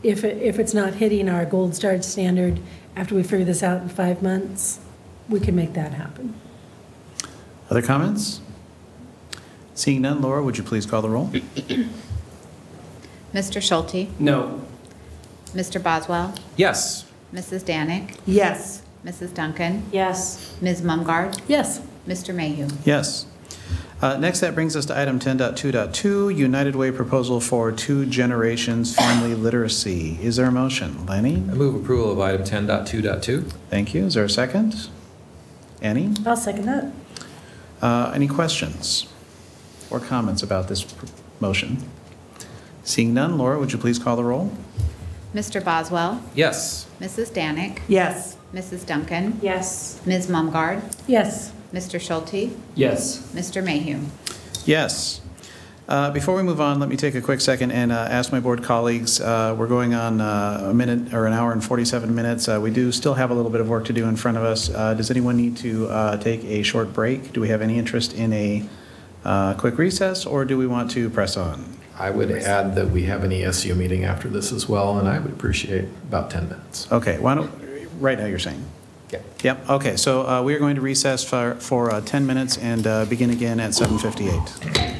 [SPEAKER 7] If it's not hitting our gold star standard after we figure this out in 5 months, we can make that happen.
[SPEAKER 5] Other comments? Seeing none, Laura, would you please call the roll?
[SPEAKER 11] Mr. Schulte?
[SPEAKER 8] No.
[SPEAKER 11] Mr. Boswell?
[SPEAKER 3] Yes.
[SPEAKER 11] Mrs. Danick?
[SPEAKER 6] Yes.
[SPEAKER 11] Mrs. Duncan?
[SPEAKER 1] Yes.
[SPEAKER 11] Ms. Mumgard?
[SPEAKER 7] Yes.
[SPEAKER 11] Mr. Mayhew?
[SPEAKER 5] Yes. Next, that brings us to item 10.2.2, United Way proposal for 2 generations family literacy. Is there a motion? Lenny?
[SPEAKER 3] I move approval of item 10.2.2.
[SPEAKER 5] Thank you. Is there a second? Annie?
[SPEAKER 7] I'll second that.
[SPEAKER 5] Any questions or comments about this motion? Seeing none, Laura, would you please call the roll?
[SPEAKER 11] Mr. Boswell?
[SPEAKER 3] Yes.
[SPEAKER 11] Mrs. Danick?
[SPEAKER 6] Yes.
[SPEAKER 11] Mrs. Duncan?
[SPEAKER 1] Yes.
[SPEAKER 11] Ms. Mumgard?
[SPEAKER 7] Yes.
[SPEAKER 11] Mr. Schulte?
[SPEAKER 8] Yes.
[SPEAKER 11] Mr. Mayhew?
[SPEAKER 5] Yes. Before we move on, let me take a quick second and ask my board colleagues, we're going on a minute or an hour and 47 minutes. We do still have a little bit of work to do in front of us. Does anyone need to take a short break? Do we have any interest in a quick recess, or do we want to press on?
[SPEAKER 3] I would add that we have an ESU meeting after this as well, and I would appreciate about 10 minutes.
[SPEAKER 5] Okay, why don't, right now you're saying?
[SPEAKER 3] Yeah.
[SPEAKER 5] Yep, okay, so we are going to recess for 10 minutes and begin again at 7:58.